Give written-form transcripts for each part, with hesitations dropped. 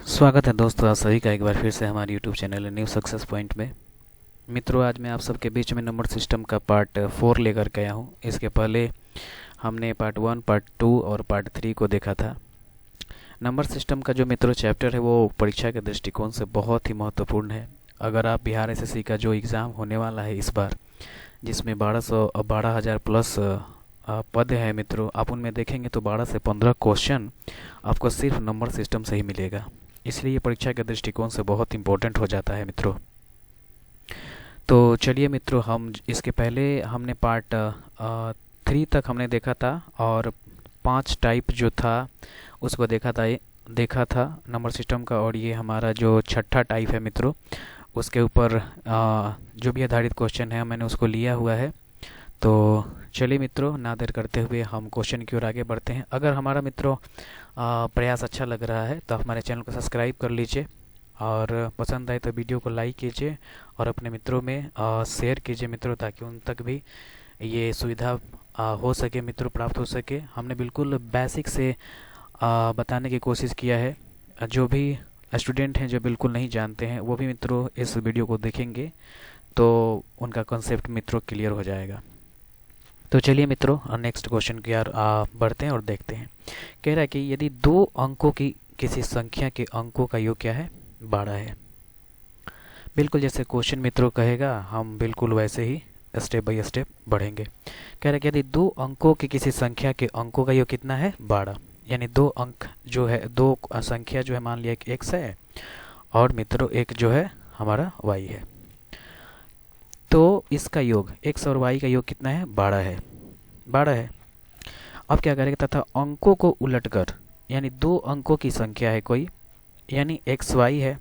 स्वागत है दोस्तों, आप सभी का एक बार फिर से हमारे YouTube channel new success point में। मित्रों, आज मैं आप सबके बीच में नंबर सिस्टम का पार्ट 4 लेकर के आया हूँ। इसके पहले हमने पार्ट 1, पार्ट 2 और पार्ट 3 को देखा था। नंबर सिस्टम का जो मित्रों चैप्टर है वो परीक्षा के दृष्टिकोण से बहुत ही महत्वपूर्ण है। अगर आप बिहार एसएससी का जो एग्ज़ाम होने वाला है इस बार, जिसमें 12,000 प्लस पद है मित्रों, आप उनमें देखेंगे तो 12 से 15 क्वेश्चन आपको सिर्फ नंबर सिस्टम से ही मिलेगा। इसलिए ये परीक्षा के दृष्टिकोण से बहुत इंपॉर्टेंट हो जाता है मित्रों। तो चलिए मित्रों, हम इसके पहले हमने पार्ट 3 तक हमने देखा था और 5 टाइप जो था उसको देखा था नंबर सिस्टम का। और ये हमारा जो छठा टाइप है मित्रों, उसके ऊपर जो भी आधारित क्वेश्चन है मैंने उसको लिया हुआ है। तो चलिए मित्रों, ना देर करते हुए हम क्वेश्चन की ओर आगे बढ़ते हैं। अगर हमारा मित्रों प्रयास अच्छा लग रहा है तो हमारे चैनल को सब्सक्राइब कर लीजिए और पसंद आए तो वीडियो को लाइक कीजिए और अपने मित्रों में शेयर कीजिए मित्रों, ताकि उन तक भी ये सुविधा हो सके मित्रों, प्राप्त हो सके। हमने बिल्कुल बेसिक से बताने की कोशिश किया है। जो भी स्टूडेंट हैं जो बिल्कुल नहीं जानते हैं वो भी मित्रों इस वीडियो को देखेंगे तो उनका कॉन्सेप्ट मित्रों क्लियर हो जाएगा। तो चलिए मित्रों, नेक्स्ट क्वेश्चन की ओर बढ़ते हैं और देखते हैं। कह रहा है कि यदि 2 अंकों की किसी संख्या के अंकों का योग क्या है? 12 है। बिल्कुल जैसे क्वेश्चन मित्रों कहेगा हम बिल्कुल वैसे ही स्टेप बाय स्टेप बढ़ेंगे। कह रहा है कि यदि 2 अंकों की किसी संख्या के अंकों का योग कितना है? 12। यानी 2 अंक जो है, 2 संख्या जो है, मान लिया कि x है और मित्रों एक जो है हमारा y है। तो इसका योग x और y का योग कितना है? 12 है। 12 है। अब क्या करेगा, तथा अंकों को उलटकर, यानी 2 अंकों की संख्या है कोई, यानी xy है,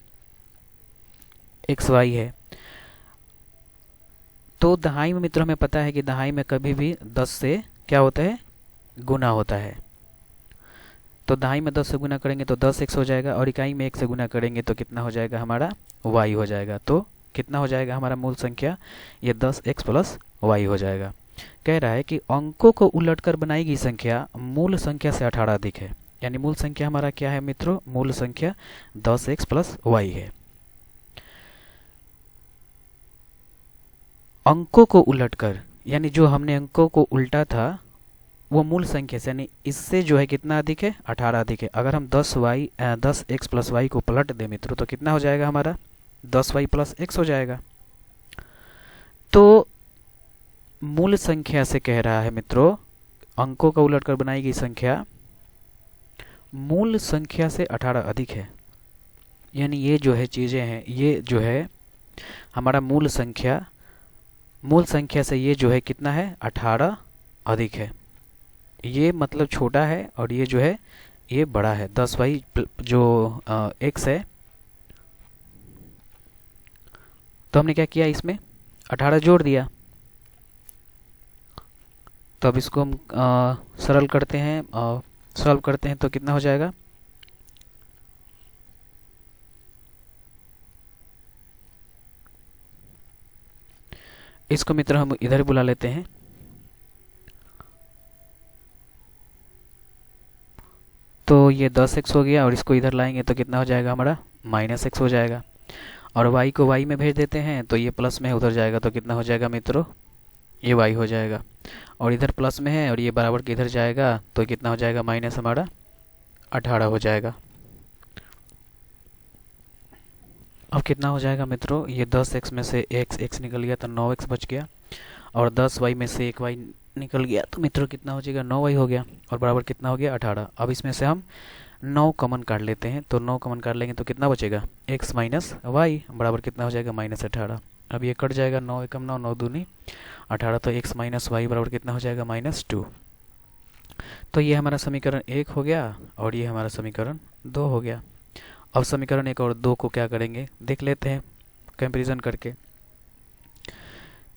xy है। तो दहाई में मित्रों हमें पता है कि दहाई में कभी भी 10 से क्या होता है? गुना होता है। तो दहाई में 10 से गुना करेंगे तो 10x हो जाएगा और इकाई में 1 से गुना करेंगे तो कितना हो जाएगा? हमारा y हो जाएगा। तो कितना हो जाएगा हमारा मूल संख्या? ये 10x प्लस y हो जाएगा। कह रहा है कि अंकों को उलटकर बनाई गई संख्या मूल संख्या से 18 अधिक है। यानी मूल संख्या हमारा क्या है मित्रों? मूल संख्या 10x प्लस y है। अंकों को उलटकर, यानी जो हमने अंकों को उल्टा था वो मूल संख्या से, यानी इससे जो है कितना अधिक है? 18 अधिक है। अगर हम 10x प्लस y को पलट दें मित्रों तो कितना हो जाएगा हमारा? 10y प्लस x हो जाएगा। तो मूल संख्या से कह रहा है मित्रों, अंकों का उलटकर बनाई गई संख्या मूल संख्या से 18 अधिक है। यानी ये जो है चीज़ें हैं, ये जो है हमारा मूल संख्या से ये जो है कितना है? 18 अधिक है। ये मतलब छोटा है और ये जो है ये बड़ा है। 10y जो x है, तो हमने क्या किया, इसमें 18 जोड़ दिया। तो अब इसको हम सॉल्व करते हैं तो कितना हो जाएगा? इसको मित्र हम इधर बुला लेते हैं। तो ये 10x हो गया और इसको इधर लाएंगे तो कितना हो जाएगा हमारा? -x हो जाएगा। और y को y में भेज देते हैं तो ये प्लस में है, उधर जाएगा तो कितना हो जाएगा मित्रों? ये y हो जाएगा। और इधर प्लस में है और ये बराबर के इधर जाएगा तो कितना हो जाएगा? माइनस हमारा 18 हो जाएगा। अब कितना हो जाएगा मित्रों? ये 10x में से x निकल गया तो 9x बच गया और 10y में से 1y निकल गया तो मित्रों कितना हो जाएगा? 9y हो गया और बराबर कितना हो गया? 18। अब इसमें से हम 9 कॉमन काट लेते हैं। तो 9 कॉमन काट लेंगे तो कितना बचेगा? x माइनस वाई बराबर कितना हो जाएगा? -18। अब ये कट जाएगा, 9 एकम 9, 9 दूनी 18। तो x माइनस वाई बराबर कितना हो जाएगा? -2। तो ये हमारा समीकरण 1 हो गया और ये हमारा समीकरण 2 हो गया। अब समीकरण 1 और 2 को क्या करेंगे देख लेते हैं कंपेरिजन करके।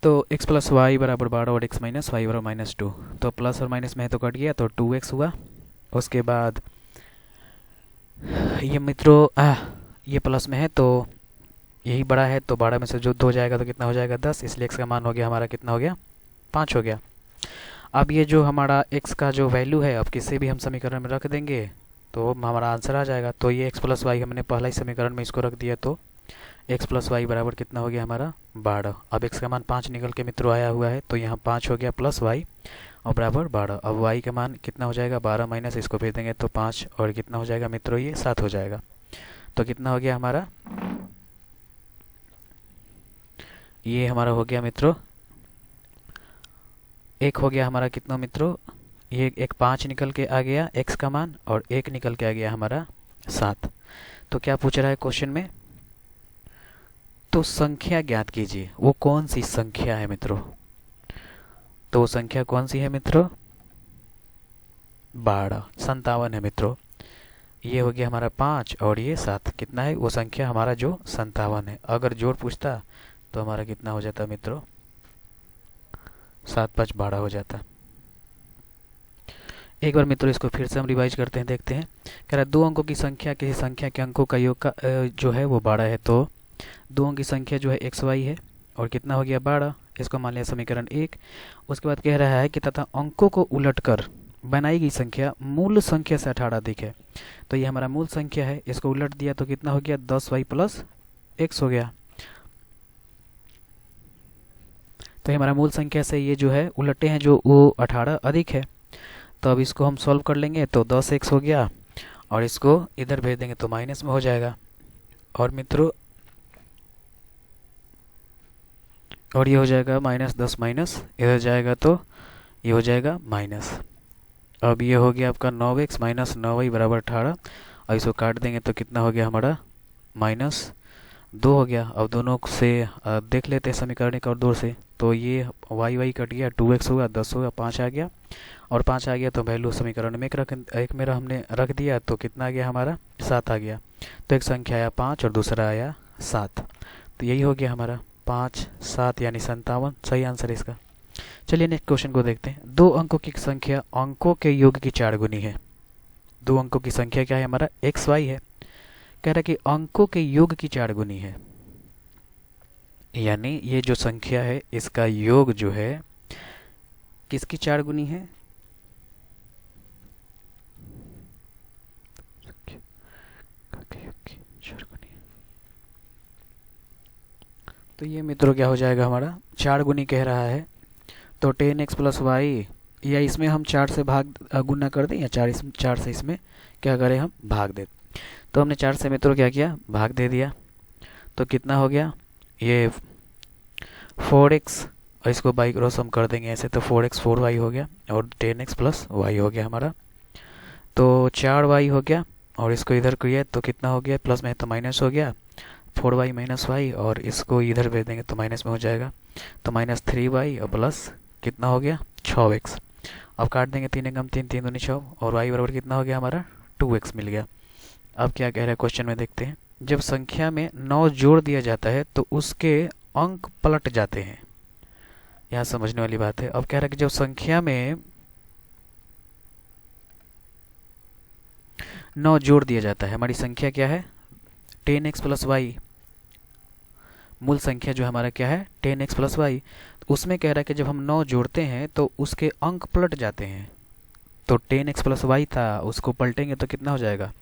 तो x प्लस वाई बराबर 12 और x माइनस वाई बराबर -2। तो प्लस और माइनस में तो कट गया तो 2x हुआ। उसके बाद ये मित्रों ये प्लस में है तो यही बड़ा है, तो 12 में से जो 2 जाएगा तो कितना हो जाएगा? 10। इसलिए x का मान हो गया हमारा कितना हो गया? 5 हो गया। अब ये जो हमारा x का जो वैल्यू है अब किसी भी हम समीकरण में रख देंगे तो हमारा आंसर आ जाएगा। तो ये x प्लस वाई हमने पहला ही समीकरण में इसको रख दिया, तो x प्लस वाई बराबर कितना हो गया हमारा 12। अब x का मान 5 निकल के मित्रों आया हुआ है, तो यहाँ 5 हो गया प्लस वाई और बराबर 12। अब y का मान कितना हो जाएगा 12 माइनस इसको भेज देंगे तो 5 और कितना हो जाएगा मित्रों ये 7 हो जाएगा। तो कितना हो गया हमारा, ये हमारा हो गया मित्रों एक हो गया हमारा कितना मित्रों, ये एक 5 निकल के आ गया x का मान और 1 निकल के आ गया हमारा 7। तो क्या पूछ रहा है क्वेश्चन में, तो संख्या ज्ञात कीजिए, वो कौन सी संख्या है मित्रों। तो वो संख्या कौन सी है मित्रों, 12 57 है मित्रों। ये हो गया हमारा 5 और ये 7 कितना है, वो संख्या हमारा जो 57 है। अगर जोड़ पूछता तो हमारा कितना हो जाता मित्रों, 7 5 12 हो जाता। एक बार मित्रों इसको फिर से हम रिवाइज करते हैं, देखते हैं। कह रहा है 2 अंकों की संख्या किसी संख्या के अंकों का योग का जो है वो 12 है। तो 2 अंक की संख्या जो है एक्स वाई है और कितना हो गया 12, इसको मान लिया समीकरण 1। उसके बाद कह रहा है कि तथा अंकों को उलटकर बनाई गई संख्या मूल संख्या से 18 अधिक है। तो ये हमारा मूल संख्या है, इसको उलट दिया तो कितना हो गया 10y प्लस x हो गया। तो ये हमारा मूल संख्या से ये जो है उलटे हैं जो वो 18 अधिक है। तो अब इसको हम सॉल्व कर लेंगे तो 10x हो गया और इसको इधर भेज देंगे तो माइनस में हो जाएगा। और मित्रों और ये हो जाएगा माइनस 10 माइनस इधर जाएगा तो ये हो जाएगा माइनस। अब ये हो गया आपका 9x माइनस 9y बराबर 18 और इसको काट देंगे तो कितना हो गया हमारा -2 हो गया। अब दोनों से देख लेते हैं समीकरण एक और 2 से। तो ये y कट गया, 2x होगा 10 होगा 5 आ गया और 5 आ गया तो वैल्यू समीकरण में एक मेरा हमने रख दिया तो कितना आ गया हमारा 7 आ गया। तो एक संख्या आया 5 और दूसरा आया 7। तो यही हो गया हमारा 5 7 यानी 57 सही आंसर है इसका। चलिए नेक्स्ट क्वेश्चन को देखते हैं। 2 अंकों की संख्या अंकों के योग की 4 गुनी है। 2 अंकों की संख्या क्या है हमारा एक्स वाई है। कह रहा है कि अंकों के योग की 4 गुनी है, यानी ये जो संख्या है इसका योग जो है किसकी 4 गुनी है, तो ये मित्रों क्या हो जाएगा हमारा 4 गुनी कह रहा है। तो 10x प्लस वाई, या इसमें हम 4 से भाग गुना कर दें या 4 से इसमें क्या करें हम भाग दें। तो हमने 4 से मित्रों क्या किया भाग दे दिया तो कितना हो गया ये 4x और इसको बाई क्रॉस हम कर देंगे ऐसे तो 4x 4y हो गया और 10x प्लस वाई हो गया हमारा। तो 4y हो गया और इसको इधर किया तो कितना हो गया प्लस में तो माइनस हो गया 4y माइनस वाई और इसको इधर भेज देंगे तो माइनस में हो जाएगा। तो -3y और प्लस कितना हो गया 6x। अब काट देंगे 3 एकम 3 3 दूनी 6 और y बराबर कितना हो गया हमारा 2x मिल गया। अब क्या कह रहा है क्वेश्चन में देखते हैं। जब संख्या में 9 जोड़ दिया जाता है तो उसके अंक पलट जाते हैं। यहाँ समझने वाली बात है। अब कह रहा है कि जब संख्या में 9 जोड़ दिया जाता है, हमारी संख्या क्या है 10x प्लस वाई, मूल संख्या जो हमारा क्या है 10x प्लस वाई। उसमें कह रहा है कि जब हम 9 जोड़ते हैं तो उसके अंक पलट जाते हैं। तो 10x प्लस वाई था उसको पलटेंगे तो कितना हो जाएगा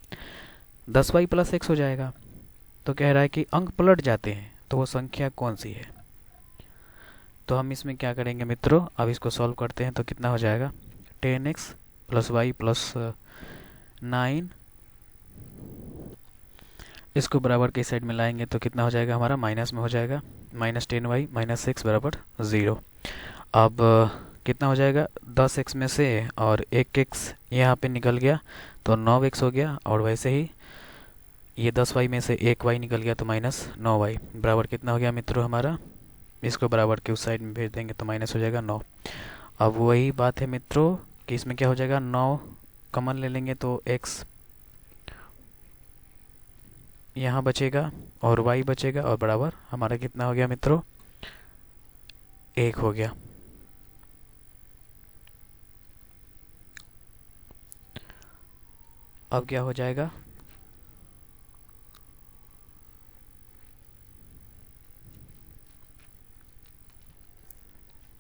10y प्लस x हो जाएगा। तो कह रहा है कि अंक पलट जाते हैं, तो वो संख्या कौन सी है। तो हम इसमें क्या करेंगे मित्रों, अब इसको सॉल्व करते हैं तो कितना हो जाएगा 10x प्लस वाई प्लस 9, इसको बराबर के साइड में लाएंगे तो कितना हो जाएगा हमारा माइनस में हो जाएगा -10y माइनस x बराबर 0। अब कितना हो जाएगा 10x में से और 1x यहाँ पे निकल गया तो 9x हो गया और वैसे ही ये 10y में से 1y निकल गया तो -9y बराबर कितना हो गया मित्रों हमारा, इसको बराबर के उस साइड में भेज देंगे तो माइनस हो जाएगा 9। अब वही बात है मित्रों कि इसमें क्या हो जाएगा 9 कॉमन ले लेंगे तो x यहाँ बचेगा और y बचेगा और बराबर हमारा कितना हो गया मित्रों 1 हो गया। अब क्या हो जाएगा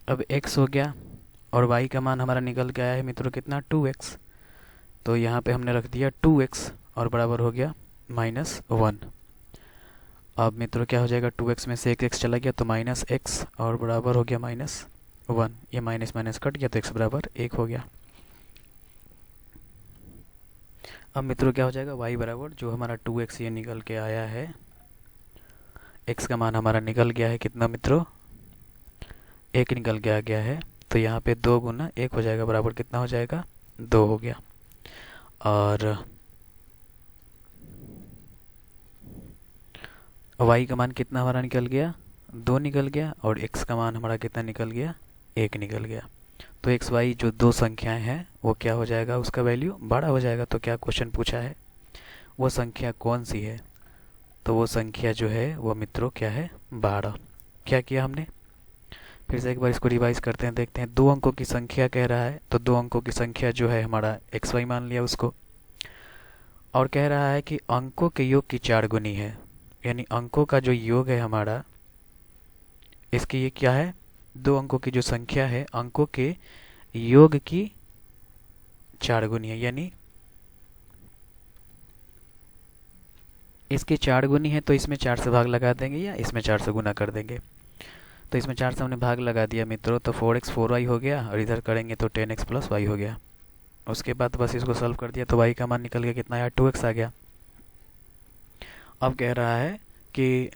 अब x हो गया और y का मान हमारा निकल के आया है मित्रों कितना 2x। तो यहाँ पे हमने रख दिया 2x और बराबर हो गया -1। अब मित्रों क्या हो जाएगा, 2x में से एक x चला गया तो -x और बराबर हो गया -1। ये माइनस माइनस कट गया तो x बराबर 1 हो गया। अब मित्रों क्या हो जाएगा, y बराबर जो हमारा 2x ये निकल के आया है, x का मान हमारा निकल गया है कितना मित्रों, 1 निकल के आ गया है। तो यहाँ पे 2 गुना 1 हो जाएगा बराबर कितना हो जाएगा, 2 हो गया। और y का मान कितना हमारा निकल गया, 2 निकल गया। और x का मान हमारा कितना निकल गया, 1 निकल गया। तो एक्स वाई जो दो संख्याएं हैं वो क्या हो जाएगा, उसका वैल्यू बड़ा हो जाएगा। तो क्या क्वेश्चन पूछा है, वो संख्या कौन सी है, तो वो संख्या जो है वो मित्रों क्या है, 12। क्या किया हमने, फिर से एक बार इसको रिवाइज करते हैं, देखते हैं। 2 अंकों की संख्या कह रहा है, तो 2 अंकों की संख्या जो है हमारा एक्स वाई मान लिया उसको। और कह रहा है कि अंकों के योग की 4 गुनी है, यानी अंकों का जो योग है हमारा, इसकी ये क्या है, 2 अंकों की जो संख्या है अंकों के योग की 4 गुनी है, यानी इसकी 4 गुनी है। तो इसमें 4 से भाग लगा देंगे या इसमें 4 से गुना कर देंगे। तो इसमें 4 से हमने भाग लगा दिया मित्रों, तो 4x 4y हो गया। और इधर करेंगे तो 10x + y हो गया। उसके बाद बस इसको सॉल्व कर दिया तो y का मान निकल गया कितना आया, 2x आ गया। अब कह रहा है कि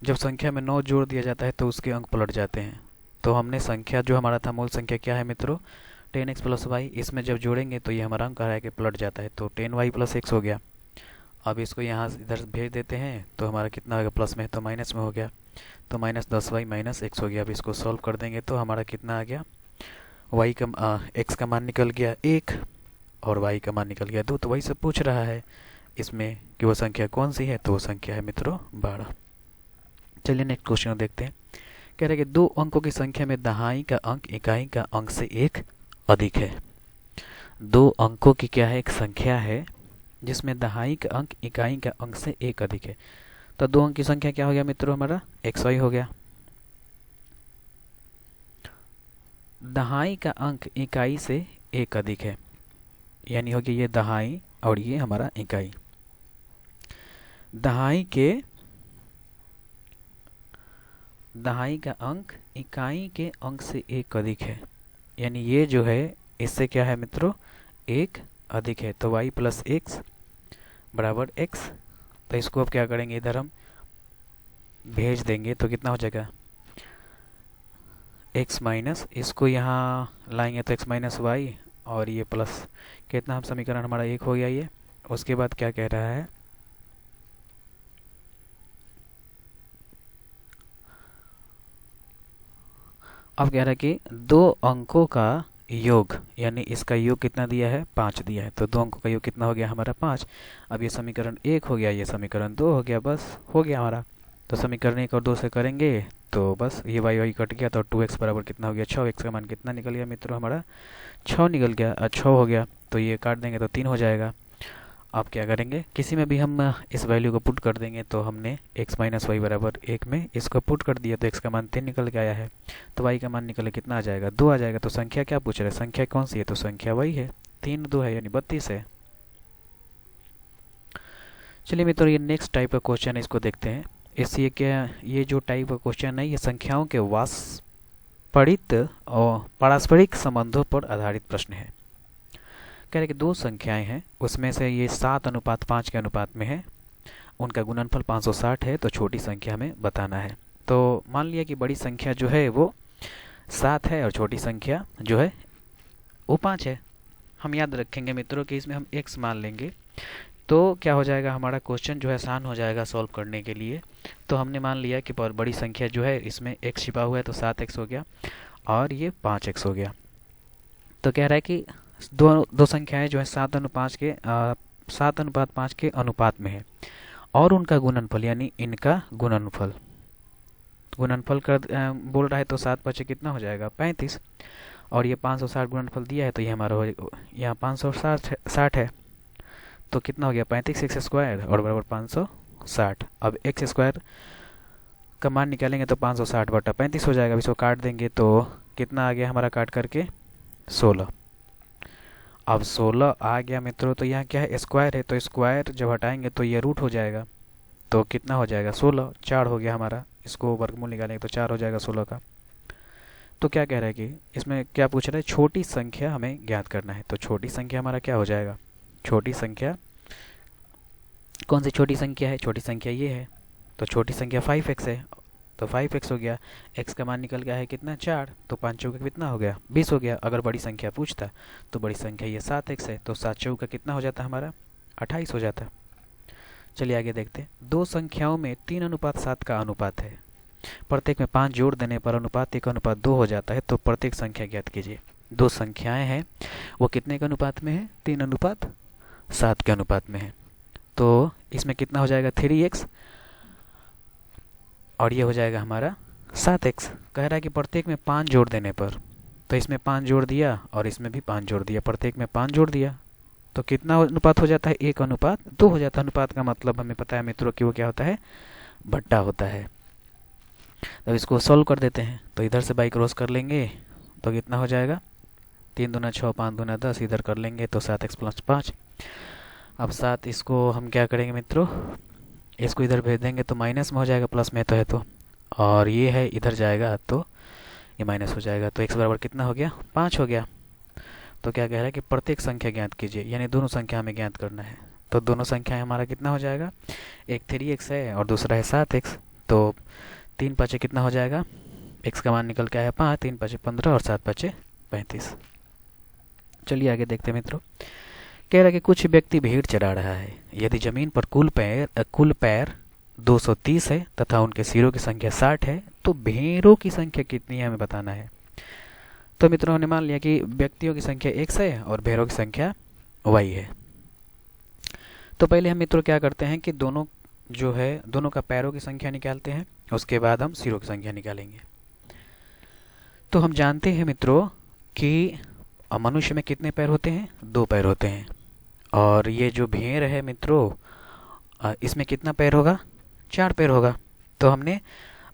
जब संख्या में 9 जोड़ दिया जाता है तो उसके अंक पलट जाते हैं। तो हमने संख्या जो हमारा था, मूल संख्या क्या है मित्रों, 10x + y, इसमें जब जोड़ेंगे तो ये हमारा अंक आ रहा है कि पलट जाता है, तो 10y + x हो गया। अब इसको यहाँ इधर भेज देते हैं तो हमारा कितना हो गया, प्लस में है तो माइनस में हो गया, तो -10y - x हो गया। अब इसको सॉल्व कर देंगे तो हमारा कितना आ गया, x का मान निकल गया 1 और y का मान निकल गया 2। तो वही सब पूछ रहा है इसमें कि वो संख्या कौन सी है, तो वो संख्या है मित्रों 12। चलिए नेक्स्ट क्वेश्चन देखते हैं। कह रहे हैं कि 2 अंकों की संख्या में दहाई का अंक इकाई का अंक से 1 अधिक है। 2 अंकों की क्या है, एक संख्या है जिसमें दहाई का अंक इकाई का अंक से 1 अधिक है। तो 2 अंक की संख्या क्या हो गया मित्रों, हमारा xy हो गया। दहाई का अंक इकाई से 1 अधिक है, यानी हो गया ये दहाई और ये हमारा इकाई। दहाई का अंक इकाई के अंक से 1 अधिक है, यानी ये जो है इससे क्या है मित्रों, 1 अधिक है। तो y + x बराबर x। तो इसको अब क्या करेंगे, इधर हम भेज देंगे तो कितना हो जाएगा, x माइनस, इसको यहाँ लाएंगे तो x - y और ये प्लस, कितना हम समीकरण हमारा 1 हो गया ये। उसके बाद क्या कह रहा है, अब कह रहा है कि 2 अंकों का योग, यानी इसका योग कितना दिया है, 5 दिया है। तो 2 अंकों का योग कितना हो गया हमारा, 5। अब ये समीकरण 1 हो गया, ये समीकरण 2 हो गया, बस हो गया हमारा। तो समीकरण 1 और 2 से करेंगे तो बस ये y कट गया, तो 2x बराबर कितना हो गया, 6। x का मान कितना निकल गया मित्रों, हमारा 6 निकल गया, 6 हो गया। तो ये काट देंगे तो 3 हो जाएगा। अब क्या करेंगे, किसी में भी हम इस वैल्यू को पुट कर देंगे। तो हमने x - y बराबर 1 में इसको पुट कर दिया तो x का मान 3 निकल के आया है। तो y का मान निकल कितना आ जाएगा, 2 आ जाएगा। तो संख्या क्या पूछ रहे हैं, संख्या कौन सी है, तो संख्या वही है, 3 2 है, यानी 32 है। चलिए मित्रों, ये नेक्स्ट टाइप का क्वेश्चन है, इसको देखते हैं। इससे क्या, ये जो टाइप का क्वेश्चन है ये संख्याओं के वास्तविक और पारस्परिक संबंधों पर आधारित प्रश्न है। कह रहे कि 2 संख्याएं हैं, उसमें से ये 7:5 के अनुपात में है, उनका गुणनफल 560 है। तो छोटी संख्या हमें बताना है। तो मान लिया कि बड़ी संख्या जो है वो 7 है और छोटी संख्या जो है वो 5 है। हम याद रखेंगे मित्रों कि इसमें हम x मान लेंगे तो क्या हो जाएगा, हमारा क्वेश्चन जो है आसान हो जाएगा सॉल्व करने के लिए। तो हमने मान लिया कि बड़ी संख्या जो है इसमें x छिपा हुआ है, तो 7x हो गया और ये 5x हो गया। तो कह रहा है कि दो संख्याएं जो है 7:5 के अनुपात में है और उनका गुणनफल, यानी इनका गुणनफल कर बोल रहा है। तो 7 5 कितना हो जाएगा, 35। और ये 560 गुणनफल दिया है, तो ये हमारा यहाँ 560 है। तो कितना हो गया, 35 x स्क्वायर और बराबर 560। अब x स्क्वायर का मान निकालेंगे तो 560/35 हो जाएगा। इसको काट देंगे तो कितना आ गया हमारा, काट करके 16। अब 16 आ गया मित्रों, तो यहाँ क्या है, स्क्वायर है, तो स्क्वायर जब हटाएंगे तो ये रूट हो जाएगा, तो कितना हो जाएगा 16, 4 हो गया हमारा। इसको वर्गमूल निकालेंगे तो 4 हो जाएगा 16 का। तो क्या कह रहा है कि इसमें क्या पूछ रहा है, छोटी संख्या हमें ज्ञात करना है। तो छोटी संख्या हमारा क्या हो जाएगा, छोटी संख्या कौन सी छोटी संख्या है, छोटी संख्या ये है, तो छोटी संख्या 5x है, तो 5x हो गया। x का मान निकल गया है कितना, 4, तो 5 चौका कितना हो गया, 20 हो गया। अगर बड़ी संख्या पूछता तो बड़ी संख्या ये 7x है, तो 7 चौका कितना हो जाता हमारा, 28 हो जाता। चलिए आगे देखते हैं। दो संख्याओं में 3:7 का अनुपात है, प्रत्येक में 5 जोड़ देने पर अनुपात 1:2 हो जाता है, तो प्रत्येक संख्या ज्ञात कीजिए। दो संख्याएं हैं, वो कितने के अनुपात में है, 3:7 के अनुपात में है। तो इसमें कितना हो जाएगा 3x, और ये हो जाएगा हमारा 7x। कह रहा है कि प्रत्येक में 5 जोड़ देने पर, तो इसमें 5 जोड़ दिया और इसमें भी 5 जोड़ दिया, प्रत्येक में 5 जोड़ दिया, तो कितना अनुपात हो जाता है, 1:2 हो जाता है। अनुपात का मतलब हमें पता है मित्रों कि वो क्या होता है, बट्टा होता है। तो इसको सॉल्व कर देते हैं, तो इधर से बाई क्रॉस कर लेंगे तो कितना हो जाएगा, 3 दूना 6, 5 दूना 10, इधर कर लेंगे तो 7x + 5। अब 7 इसको हम क्या करेंगे मित्रों, इसको इधर भेज देंगे तो माइनस में हो जाएगा, प्लस में तो है तो, और ये है इधर जाएगा तो ये माइनस हो जाएगा। तो x बराबर कितना हो गया, 5 हो गया। तो क्या कह रहा है कि प्रत्येक संख्या ज्ञात कीजिए, यानी दोनों संख्या हमें ज्ञात करना है। तो दोनों संख्याएं हमारा कितना हो जाएगा, एक 3x है और दूसरा है 7x। तो 3 5 कितना हो जाएगा, x का मान निकल के आया 5, 3 5 15 और 7 5 35। चलिए आगे देखते हैं मित्रों। कह रहा है कि कुछ व्यक्ति भेड़ चरा रहा है, यदि जमीन पर कुल पैर 230 है तथा उनके सिरों की संख्या 60 है, तो भेड़ों की संख्या कितनी है हमें बताना है। तो मित्रों हमने मान लिया कि व्यक्तियों की संख्या x है और भेड़ों की संख्या y है। तो पहले हम मित्रों क्या करते हैं कि दोनों जो है, दोनों का पैरों की संख्या निकालते हैं, उसके बाद हम सिरों की संख्या निकालेंगे। तो हम जानते हैं मित्रों कि मनुष्य में कितने पैर होते हैं, 2 पैर होते हैं। और ये जो भेड़ है मित्रों, इसमें कितना पैर होगा, 4 पैर होगा। तो हमने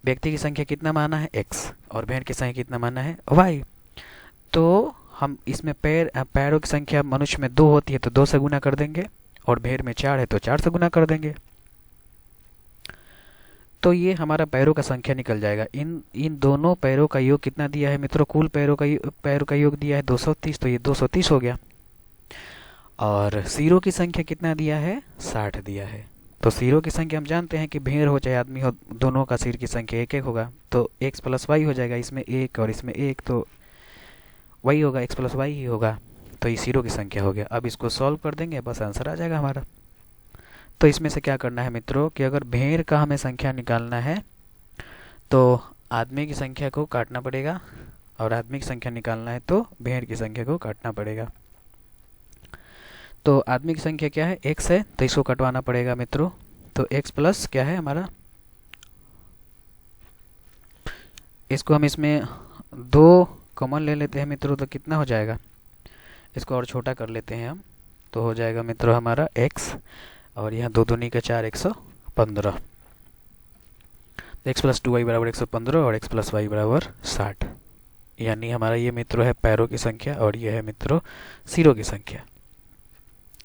व्यक्ति की संख्या कितना माना है, x, और भेड़ की संख्या कितना माना है, y। तो हम इसमें पैरों की संख्या मनुष्य में 2 होती है तो 2 से गुना कर देंगे, और भेड़ में 4 है तो 4 से गुना कर देंगे। तो ये हमारा पैरों का संख्या निकल जाएगा। इन दोनों पैरों का योग कितना दिया है मित्रों, कुल पैरों का योग दिया है 230, तो ये 230 हो गया। और सिरों की संख्या कितना दिया है, 60 दिया है। तो सिरों की संख्या हम जानते हैं कि भेड़ हो चाहे आदमी हो, दोनों का सिर की संख्या 1 1 होगा, तो x + y हो जाएगा। इसमें 1 और इसमें 1, तो y होगा, x + y ही होगा। तो ये सिरों की संख्या हो गया। अब इसको सॉल्व कर देंगे, बस आंसर आ जाएगा हमारा। तो इसमें से क्या करना है मित्रों कि अगर भेड़ का हमें संख्या निकालना है तो आदमी की संख्या को काटना पड़ेगा, और आदमी की संख्या निकालना है तो भेड़ की संख्या को काटना पड़ेगा। तो आदमी की संख्या क्या है, x है, तो इसको कटवाना पड़ेगा मित्रों। तो x प्लस क्या है हमारा, इसको हम इसमें 2 कॉमन ले लेते हैं मित्रों, तो कितना हो जाएगा, इसको और छोटा कर लेते हैं हम, तो हो जाएगा मित्रों हमारा x, और यहाँ 2 दूनी का 4, 115। x + 2y = 115 और x + y = 60। यानी हमारा ये मित्रों है पैरों की संख्या, और ये है मित्रों सिरों की संख्या।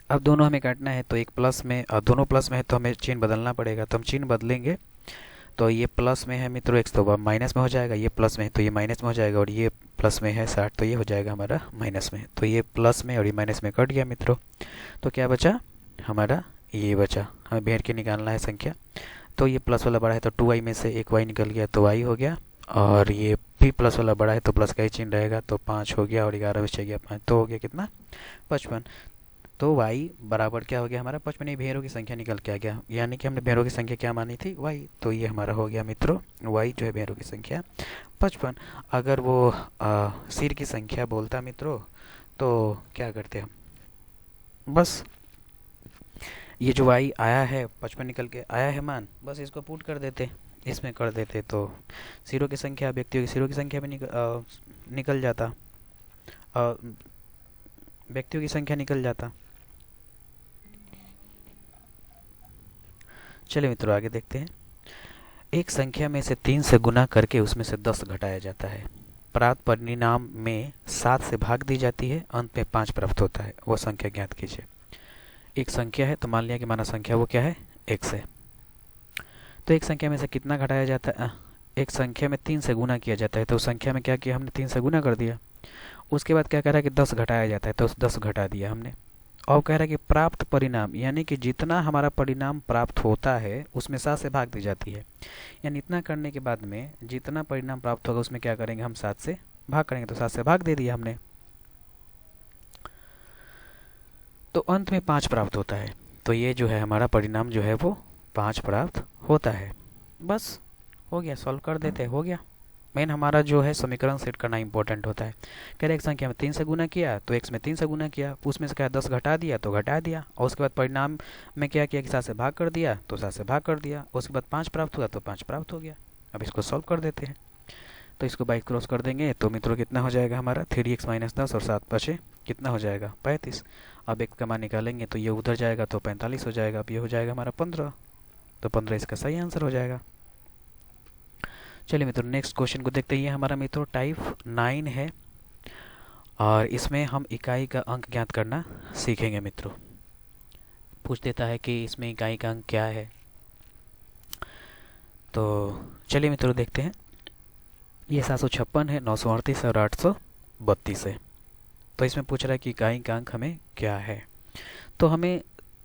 अब दोनों हमें काटना है, तो एक प्लस में और दोनों प्लस में है तो हमें चिन्ह बदलना पड़ेगा। तो हम चिन्ह बदलेंगे, तो ये प्लस में है मित्रों x, तो वह माइनस में हो जाएगा। ये प्लस में है तो ये माइनस में हो जाएगा, और ये प्लस में है 60, तो ये हो जाएगा हमारा माइनस में। तो ये प्लस में और ये माइनस में कट गया मित्रों। तो क्या बचा हमारा, ये बचा। हमें भेड़ की निकालना है संख्या, तो ये प्लस वाला बड़ा है तो 2y में से एक y निकल गया तो y हो गया, और ये भी प्लस वाला बड़ा है तो प्लस का ही चिन्ह रहेगा, तो 5 हो गया, और 11 बच गया 5, तो हो गया कितना, 55। तो y बराबर क्या हो गया हमारा, 55। ये भेड़ों की संख्या निकल के आ गया, यानी कि हमने भेड़ों की संख्या क्या मानी थी, y। तो ये हमारा हो गया मित्रों y जो है भेड़ों की संख्या 55। अगर वो सिर की संख्या बोलता मित्रों तो क्या करते हम, बस ये जो y आया है 55 निकल के आया है मान, बस इसको पुट कर देते, इसमें कर देते, तो सिरों की संख्या व्यक्तियों की सिरों की संख्या भी निकल जाता, व्यक्तियों की संख्या निकल जाता। चलिए मित्रों आगे देखते हैं। एक संख्या में से 3 से गुना करके उसमें से 10 घटाया जाता है। प्राप्त परिणाम में 7 से भाग दी जाती है, अंत में 5 प्राप्त होता है, वो संख्या ज्ञात कीजिए। एक संख्या है तो मान लिया कि माना संख्या वो क्या है, x है। तो एक संख्या में से कितना घटाया जाता है, एक संख्या में 3 से गुना किया जाता है, तो उस संख्या में क्या किया हमने, 3 से गुना कर दिया। उसके बाद क्या कह रहा है कि 10 घटाया जाता है, तो 10 घटा दिया हमने। और कह रहा है कि प्राप्त परिणाम, यानी कि जितना हमारा परिणाम प्राप्त होता है उसमें 7 से भाग दी जाती है, यानी इतना करने के बाद में जितना परिणाम प्राप्त होगा उसमें क्या करेंगे हम, 7 से भाग करेंगे, तो 7 से भाग दे दिया हमने। तो अंत में 5 प्राप्त होता है, तो ये जो है हमारा परिणाम जो है वो 5 प्राप्त होता है। बस हो गया, सॉल्व कर देते हैं, हो गया। मेन हमारा जो है समीकरण सेट करना इंपॉर्टेंट होता है। कह रहे एक संख्या में 3 से गुना किया तो x में 3 से गुना किया, उसमें से क्या 10 घटा दिया तो घटा दिया, और उसके बाद परिणाम में क्या किया कि 7 से भाग कर दिया तो 7 से भाग कर दिया, उसके बाद 5 प्राप्त हुआ तो 5 प्राप्त हो गया। अब इसको सॉल्व कर देते हैं, तो इसको बाई क्रॉस कर देंगे तो मित्रों कितना हो जाएगा हमारा, 3x - 10 और 7 बचे कितना हो जाएगा, 35। अब x का मान निकालेंगे तो ये उधर जाएगा तो 45 हो जाएगा, अब ये हो जाएगा हमारा 15, तो 15 इसका सही आंसर हो जाएगा। चलिए मित्रों नेक्स्ट क्वेश्चन को देखते हैं। ये हमारा मित्रों टाइप 9 है और इसमें हम इकाई का अंक ज्ञात करना सीखेंगे। मित्रों पूछ देता है कि इसमें इकाई का अंक क्या है, तो चलिए मित्रों देखते हैं। ये 756 है, 938 और 832 है। तो इसमें पूछ रहा है कि इकाई का अंक हमें क्या है। तो हमें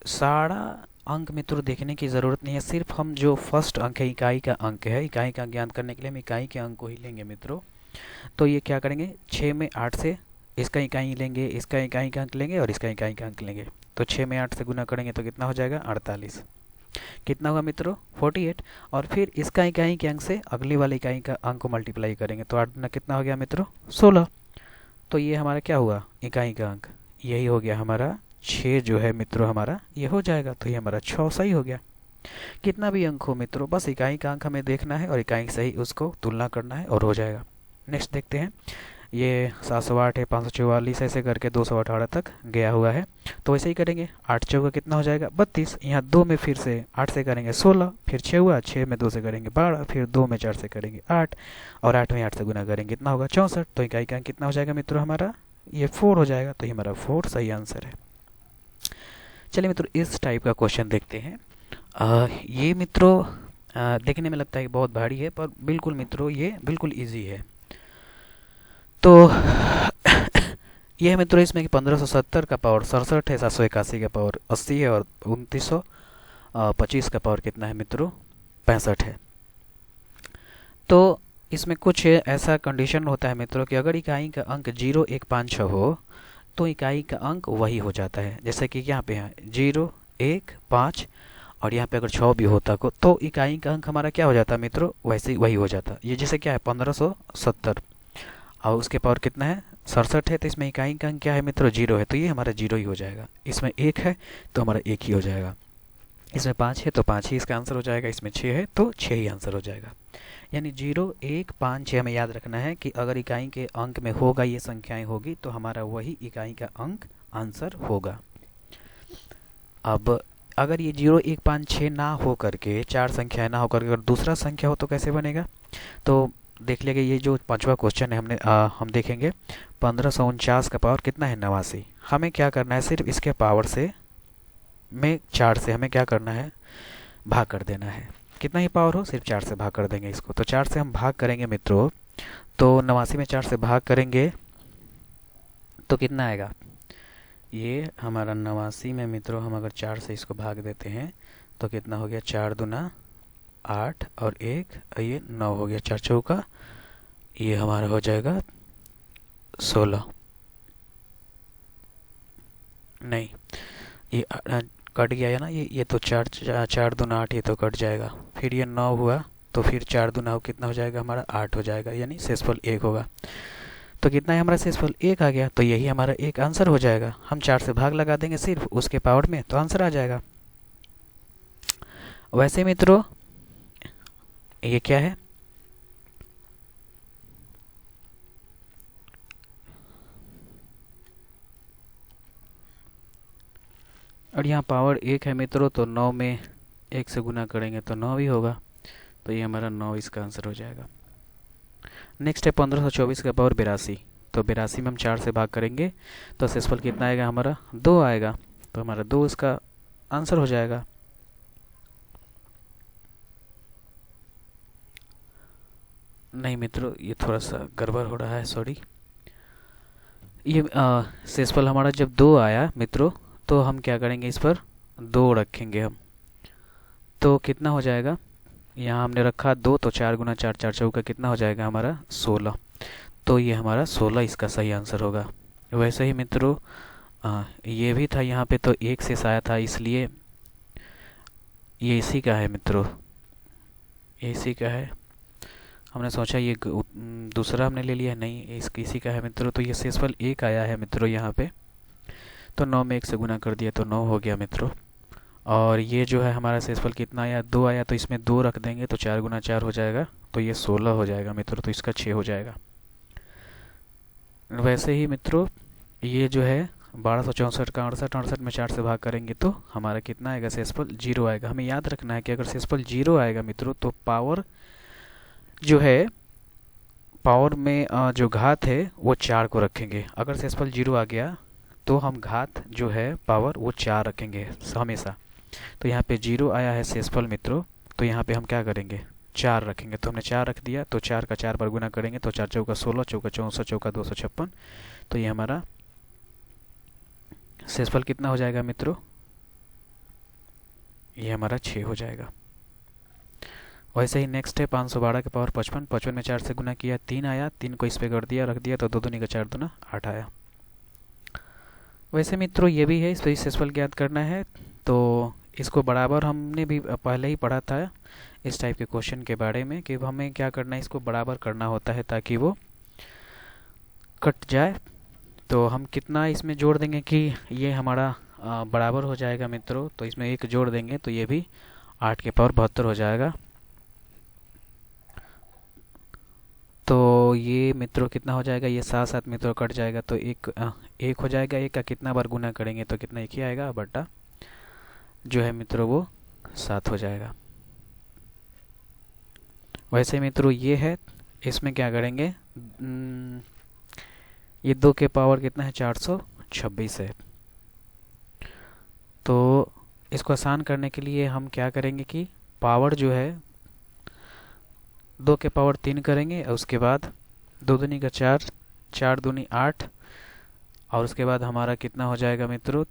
सारा अंक मित्रों देखने की ज़रूरत नहीं है, सिर्फ हम जो फर्स्ट अंक है इकाई का अंक है, इकाई का ज्ञात करने के लिए हम इकाई के अंक को ही लेंगे मित्रों। तो ये क्या करेंगे, 6 में 8 से इसका इकाई लेंगे, इसका इकाई का अंक लेंगे और इसका इकाई का अंक लेंगे। तो 6 में 8 से गुना करेंगे तो कितना हो जाएगा, 48। कितना होगा मित्रों, 48। और फिर इसका इकाई के अंक से अगली वाली इकाई का अंक को मल्टीप्लाई करेंगे तो 8 गुना कितना हो गया मित्रों, 16। तो ये हमारा क्या हुआ, इकाई का अंक यही हो गया हमारा 6 जो है मित्रों हमारा ये हो जाएगा, तो ये हमारा 6 सही हो गया। कितना भी अंक हो मित्रों, बस इकाई का अंक हमें देखना है और इकाई सही उसको तुलना करना है और हो जाएगा। नेक्स्ट देखते हैं। ये 708 है, 544 ऐसे करके 218 तक गया हुआ है। तो वैसे ही करेंगे, 8 चौका कितना हो जाएगा 32, यहाँ 2 में फिर से 8 से करेंगे 16, फिर 6 हुआ, 6 में 2 से करेंगे 12, फिर 2 में 4 से करेंगे 8 और 8 में 8 से गुना करेंगे कितना होगा 64। तो इकाई का अंक कितना हो जाएगा मित्रों हमारा, ये 4 हो जाएगा, तो ये हमारा 4 सही आंसर है। चलिए मित्रों इस टाइप का क्वेश्चन देखते हैं। ये मित्रों देखने में लगता है कि बहुत भारी है, पर बिल्कुल मित्रों ये बिल्कुल इजी है। तो ये है मित्रों इसमें कि 1570 का पावर 67 है, 781 का पावर 80 है और 2925 का पावर कितना है मित्रों 65 है। तो इसमें कुछ ऐसा कंडीशन होता है मित्रों कि अगर इकाई का अंक 0, 1, 5, 6 हो तो इकाई का अंक वही हो जाता है। जैसे कि यहाँ पे है 0, 1, 5 और यहाँ पे अगर 6 भी होता को तो इकाई का अंक हमारा क्या हो जाता मित्रों, वैसे ही वही हो जाता। ये जैसे क्या है 1570 और उसके पावर कितना है 67 है, तो इसमें इकाई का अंक क्या है मित्रों 0 है, तो ये हमारा 0 ही हो जाएगा। इसमें 1 है तो हमारा 1 ही हो जाएगा, इसमें 5 है तो 5 ही इसका आंसर हो जाएगा, इसमें 6 है तो 6 ही आंसर हो जाएगा। यानी 0, 1, 5, 6 हमें याद रखना है कि अगर इकाई के अंक में होगा ये संख्याएं होगी तो हमारा वही इकाई का अंक आंसर होगा। अब अगर ये 0, 1, 5, 6 ना हो करके 4 संख्याएं ना हो करके अगर दूसरा संख्या हो तो कैसे बनेगा, तो देख लिया ये जो 5वां क्वेश्चन है हम देखेंगे 1549 का पावर कितना है 89। हमें क्या करना है, सिर्फ इसके पावर से में 4 से हमें क्या करना है भाग कर देना है। कितना ही पावर हो सिर्फ 4 से भाग कर देंगे इसको। तो 4 से हम भाग करेंगे मित्रों, तो 89 में 4 से भाग करेंगे तो कितना आएगा, ये हमारा 89 में मित्रों हम अगर 4 से इसको भाग देते हैं तो कितना हो गया 4 दूना 8 और 1 ये 9 हो गया, 4 चौका ये हमारा हो जाएगा 16। नहीं ये कट गया है ना, ये तो 4 दूना 8 ये तो कट जाएगा, फिर ये 9 हुआ तो फिर 4 दूना हो कितना हो जाएगा हमारा 8 हो जाएगा, यानी शेषफल 1 होगा। तो कितना है हमारा शेषफल 1 आ गया, तो यही हमारा एक आंसर हो जाएगा। हम 4 से भाग लगा देंगे सिर्फ उसके पावर में तो आंसर आ जाएगा। वैसे मित्रों ये क्या है, और यहाँ पावर 1 है मित्रों, तो 9 में 1 से गुना करेंगे तो 9 भी होगा, तो ये हमारा 9 इसका आंसर हो जाएगा। नेक्स्ट है 1524 का पावर 82। तो 82 में हम 4 से भाग करेंगे तो शेषफल कितना आएगा हमारा 2 आएगा। तो हमारा 2 इसका आंसर हो जाएगा। नहीं मित्रों, ये थोड़ा सा गड़बड़ हो रहा है, सॉरी। ये शेषफल हमारा जब 2 आया मित्रों, तो हम क्या करेंगे, इस पर 2 रखेंगे हम। तो कितना हो जाएगा, यहाँ हमने रखा 2, तो 4 गुना 4 4 चौका कितना हो जाएगा हमारा 16। तो ये हमारा 16 इसका सही आंसर होगा। वैसे ही मित्रों ये भी था यहाँ पे, तो 1 से आया था, इसलिए ये इसी का है मित्रों, ये इसी का है। हमने सोचा ये दूसरा हमने ले लिया, नहीं इसी का है मित्रों। तो ये शेषफल 1 आया है मित्रों यहाँ पे, तो 9 में 1 से गुना कर दिया तो 9 हो गया मित्रों। और ये जो है हमारा शेषफल कितना आया, 2 आया, तो इसमें 2 रख देंगे तो 4 गुना 4 हो जाएगा, तो ये 16 हो जाएगा मित्रों। तो इसका 6 हो जाएगा। वैसे ही मित्रों ये जो है 1264 का 68 में 4 से भाग करेंगे तो हमारा कितना आएगा, शेषफल 0 आएगा। हमें याद रखना है कि अगर शेषफल 0 आएगा मित्रों, तो पावर जो है, पावर में जो घात है वो 4 को रखेंगे। अगर शेषफल 0 आ गया तो हम घात जो है पावर वो 4 रखेंगे हमेशा। तो यहाँ पे 0 आया है शेषफल मित्रों, तो यहाँ पे हम क्या करेंगे, 4 रखेंगे। तो हमने 4 रख दिया, तो 4 का 4 बार गुना करेंगे तो 4 चौका 16, चौका 64, चौका 256। तो ये हमारा शेषफल कितना हो जाएगा मित्रों, ये हमारा 6 हो जाएगा। वैसे ही नेक्स्ट है 512 के पावर 55। 55 में 4 से गुना किया, 3 आया, 3 को इस पे कर दिया, रख दिया, तो 2 दूनी का 4 दूना 8 आया। वैसे मित्रों ये भी है, इस पर शेषफल ज्ञात करना है। तो इसको बराबर हमने भी पहले ही पढ़ा था इस टाइप के क्वेश्चन के बारे में, कि हमें क्या करना है, इसको बराबर करना होता है ताकि वो कट जाए। तो हम कितना इसमें जोड़ देंगे कि ये हमारा बराबर हो जाएगा मित्रों। तो इसमें 1 जोड़ देंगे तो ये भी 8 के पावर 72 हो जाएगा। तो ये मित्रों कितना हो जाएगा, ये 7 7 मित्रों कट जाएगा, तो एक हो जाएगा। 1 का कितना बार गुना करेंगे तो कितना, 1 ही आएगा, बटा जो है मित्रों वो 7 हो जाएगा। वैसे मित्रों ये है, इसमें क्या करेंगे, ये 2 के पावर कितना है, 426 है। तो इसको आसान करने के लिए हम क्या करेंगे कि पावर जो है 2 के पावर 3 करेंगे, और उसके बाद 2 दूनी का 4, 4 दूनी 8, और उसके बाद हमारा कितना हो जाएगा मित्रों,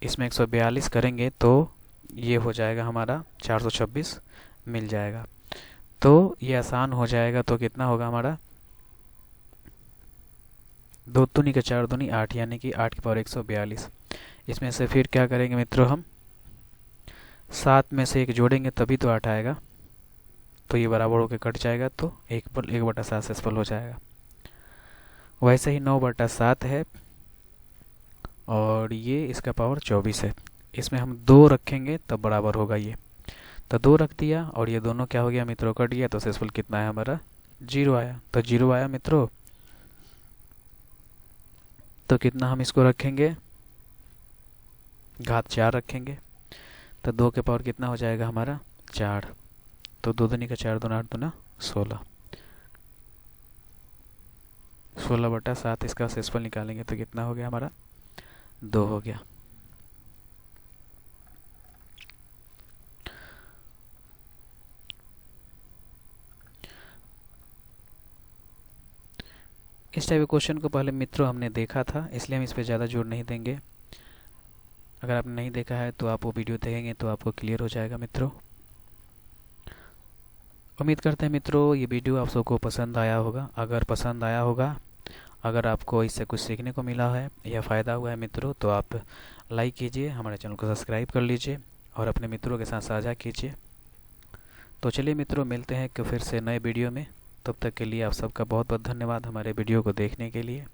इसमें 142 करेंगे तो ये हो जाएगा हमारा 426 मिल जाएगा। तो ये आसान हो जाएगा। तो कितना होगा हमारा, 2 दूनी का 4 दूनी 8, यानी कि 8 की पावर 142। इसमें से फिर क्या करेंगे मित्रों, हम 7 में से 1 जोड़ेंगे तभी तो 8 आएगा। तो ये बराबर होकर कट जाएगा, तो 1/7 शेषफल हो जाएगा। वैसे ही 9/7 है, और ये इसका पावर 24 है। इसमें हम 2 रखेंगे तब बराबर होगा ये, तो 2 रख दिया, और ये दोनों क्या हो गया मित्रों, कट गया। तो शेषफल कितना है हमारा, 0 आया। तो 0 आया मित्रों, तो कितना हम इसको रखेंगे, घात 4 रखेंगे। तो 2 के पावर कितना हो जाएगा हमारा, 4। तो 2 दूनी का 4 दूना 8 दूना 16, 16/7 इसका शेषफल निकालेंगे तो कितना हो गया हमारा, 2 हो गया। इस टाइप के क्वेश्चन को पहले मित्रों हमने देखा था, इसलिए हम इस पर ज़्यादा जोर नहीं देंगे। अगर आपने नहीं देखा है तो आप वो वीडियो देखेंगे तो आपको क्लियर हो जाएगा मित्रों। उम्मीद करते हैं मित्रों ये वीडियो आप सबको पसंद आया होगा। अगर पसंद आया होगा, अगर आपको इससे कुछ सीखने को मिला है या फ़ायदा हुआ है मित्रों, तो आप लाइक कीजिए, हमारे चैनल को सब्सक्राइब कर लीजिए और अपने मित्रों के साथ साझा कीजिए। तो चलिए मित्रों, मिलते हैं कि फिर से नए वीडियो में। तब तक के लिए आप सबका बहुत बहुत धन्यवाद हमारे वीडियो को देखने के लिए।